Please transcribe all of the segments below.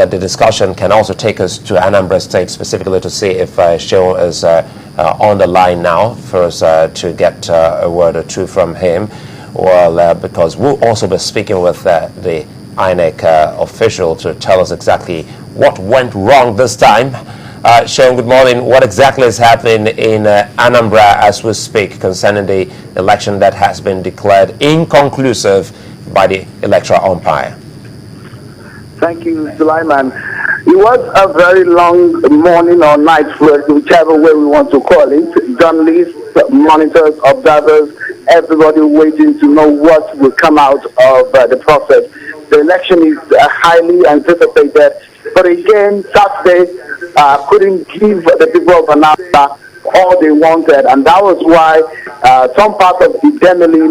that the discussion can also take us to Anambra State, specifically to see if Shehu is on the line now for us to get a word or two from him. Well, because we'll also be speaking with the INEC official to tell us exactly what went wrong this time. Shehu, good morning. What exactly is happening in Anambra as we speak concerning the election that has been declared inconclusive by the electoral umpire? Thank you, Sulaiman. It was a very long morning or night, whichever way we want to call it. Journalists, monitors, observers, everybody waiting to know what will come out of the process. The election is highly anticipated, but again, Saturday couldn't give the people of Anambra all they wanted, and that was why some part of the Demili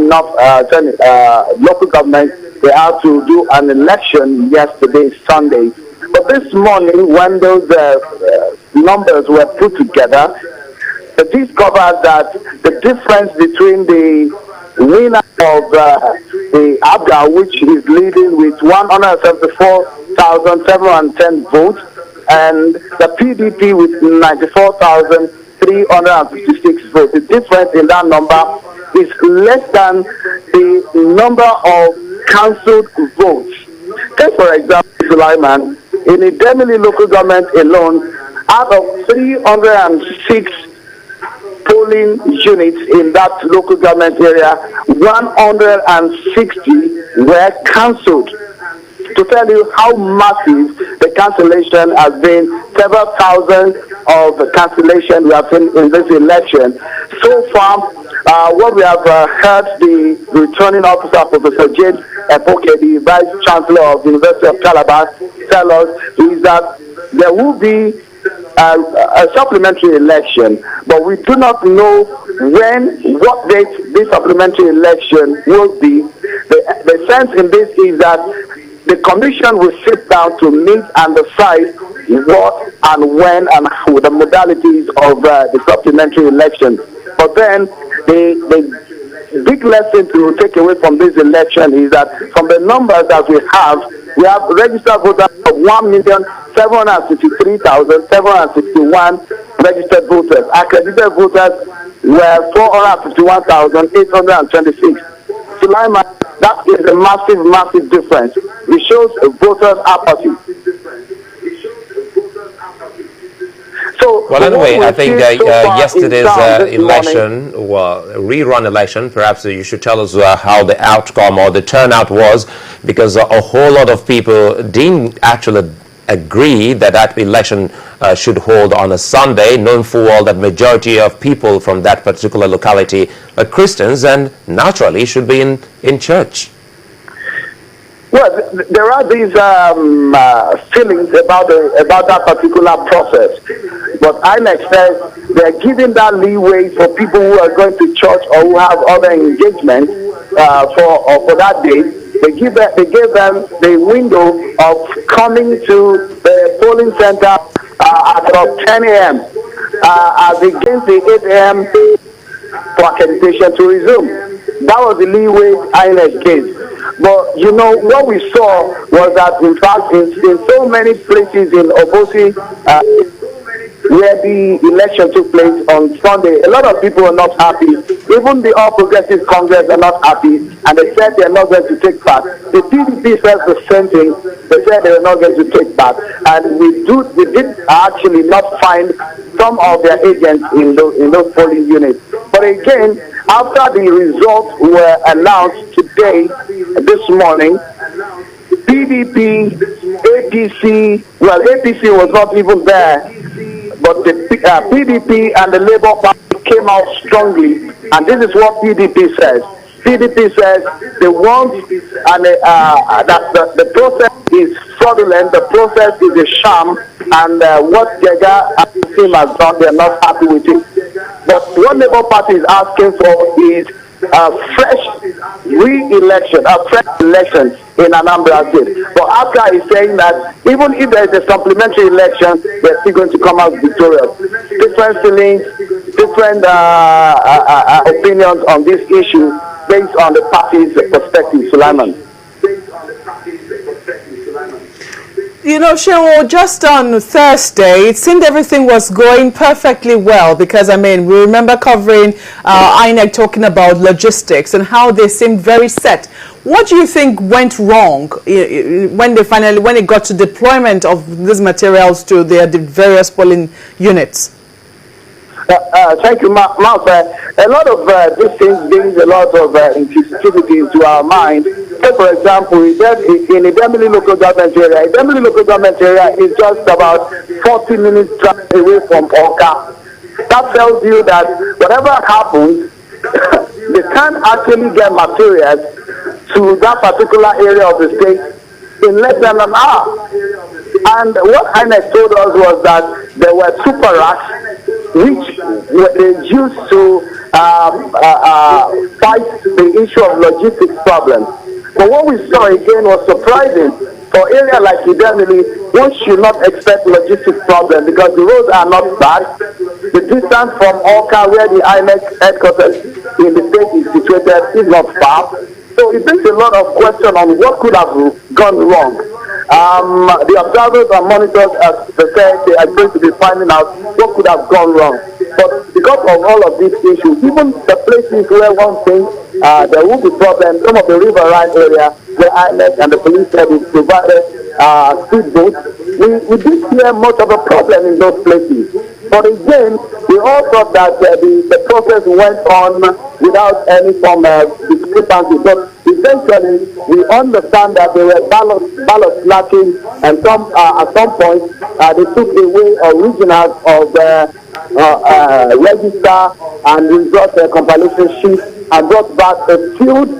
local government, they had to do an election yesterday, Sunday. But this morning, when those numbers were put together, they discovered that the difference between the winner of the ABGA, which is leading with 174,710 votes, and the PDP with 94,356 votes. The difference in that number is less than the number of cancelled votes. Take for example, Sulaiman, in the Demili local government alone, out of 306 polling units in that local government area, 160 were cancelled. To tell you how massive the cancellation has been, several thousands of cancellation we have seen in this election. So far, what we have heard the returning officer, Professor James Epoke, the Vice Chancellor of the University of Calabar, tell us is that there will be a supplementary election, but we do not know what date this supplementary election will be. The sense in this is that the commission will sit down to meet and decide what and when and how the modalities of the supplementary election. But then the big lesson to take away from this election is that from the numbers that we have registered voters of 1,763,761 registered voters. Accredited voters were 451,826. Sulaiman, that is a massive, massive difference. It shows voters' apathy. Well, anyway, I think yesterday's election, rerun election, perhaps you should tell us how the outcome or the turnout was, because a whole lot of people didn't actually agree that that election should hold on a Sunday, knowing full well that majority of people from that particular locality are Christians and naturally should be in church. Well, there are these feelings about that particular process, but INEC says they're giving that leeway for people who are going to church or who have other engagements for that day. They gave them the window of coming to the polling center at about 10 a.m. As against the 8 a.m. for accreditation to resume. That was the leeway INEC gave. But you know what we saw was that in fact in so many places in Obosi where the election took place on Sunday, a lot of people are not happy. Even the All Progressive Congress are not happy, and they said they are not going to take part. The PDP says the same thing. They said they are not going to take part, and we did actually not find some of their agents in those polling units. But again, after the results were announced today, this morning, PDP, APC, well, APC was not even there, but the PDP and the Labour Party came out strongly, and this is what PDP says. PDP says they want that the process is fraudulent, the process is a sham, and what Jega and the team has done, they are not happy with it. But what Labour Party is asking for is a fresh re-election, a fresh election in Anambra State. But APGA is saying that even if there is a supplementary election, they're still going to come out victorious. Different feelings, different opinions on this issue based on the party's perspective, Sulaiman. You know, Shehu, just on Thursday, it seemed everything was going perfectly well because, I mean, we remember covering INEC talking about logistics and how they seemed very set. What do you think went wrong when it got to deployment of these materials to the various polling units? Thank you, Mark. A lot of these things brings a lot of sensitivity into our mind. So, for example, in Idemili local government area is just about 40 minutes drive away from Oka. That tells you that whatever happens, they can't actually get materials to that particular area of the state in less than an hour. And what INEC told us was that there were super racks which were used to fight the issue of logistics problems. But what we saw again was surprising. For area like Idemili, one should not expect logistics problems because the roads are not bad. The distance from Oka, where the INEC headquarters in the state is situated, is not far. So it brings a lot of question on what could have gone wrong. The observers and monitors, as they said, they are going to be finding out what could have gone wrong. But because of all of these issues, even the places where one thinks there will be problems, some of the riverine area where INEC and the police service provided speedboats, we didn't hear much of a problem in those places. But again, we all thought that the process went on without any form of discrepancy. But essentially, we understand that there were ballot snatching, and at some point they took away originals of register and result compilation sheet and brought back a filled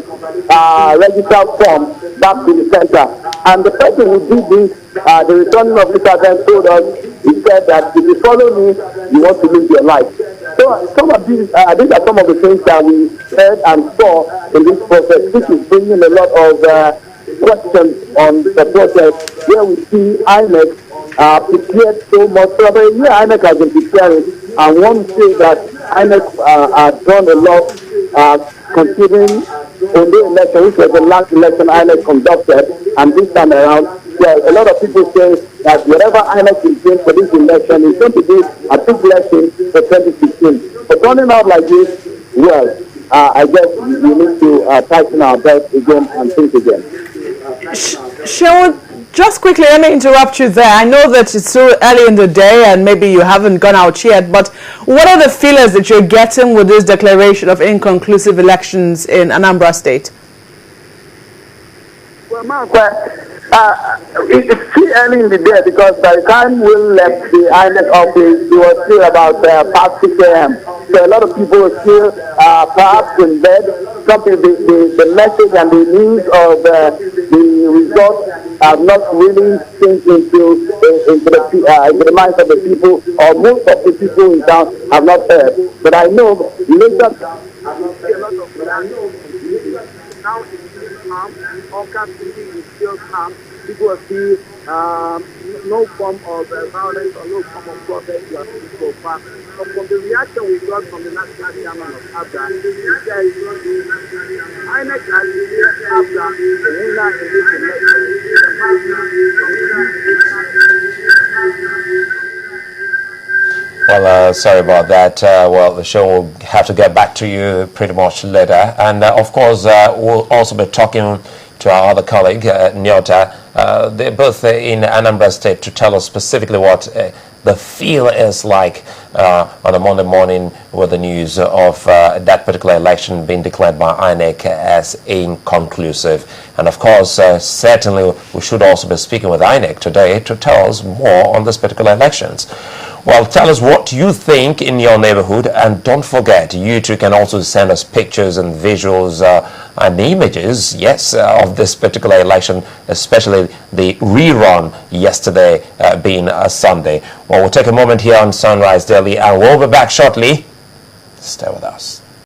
register form back to the center. And the person who did this, the returning officer then told us, he said that if you follow me, you want to lose your life. So some of these are some of the things that we heard and saw in this process, which is bringing a lot of questions on the process, where we see INEC prepared so much. So about a year INEC has been preparing, and one say that INEC has done a lot considering on the election, which was the last election INEC conducted, and this time around, a lot of people say that whatever INEC is doing for this election is going to be a big lesson for 2016. But turning out like this, well, I guess we need to tighten our belt again and think again. Shehu, just quickly, let me interrupt you there. I know that it's so early in the day and maybe you haven't gone out yet, but what are the feelers that you're getting with this declaration of inconclusive elections in Anambra State? Well, Mark, it's still early in the day because by the time we left the INEC office, it was still about past 6 a.m. So a lot of people were still perhaps in bed. Some people, the message and the news of the results have not really sink into the minds of the people, or most of the people in town have not heard. But I know later. Now it's still calm. Oka City is still calm. People are still no form of violence or no form of protest so far. But from the reaction we got from the national chairman of ABGA, there is INEC has declared ABGA the winner in this election. Well, sorry about that. Well, the show will have to get back to you pretty much later. And, of course, we'll also be talking to our other colleague, Nyota. They're both in Anambra State to tell us specifically what the feel is like on a Monday morning with the news of that particular election being declared by INEC as inconclusive. And, of course, certainly we should also be speaking with INEC today to tell us more on this particular elections. Well, tell us what you think in your neighborhood, and don't forget, you too can also send us pictures and visuals and images, yes, of this particular election, especially the rerun yesterday being a Sunday. Well, we'll take a moment here on Sunrise Daily, and we'll be back shortly. Stay with us.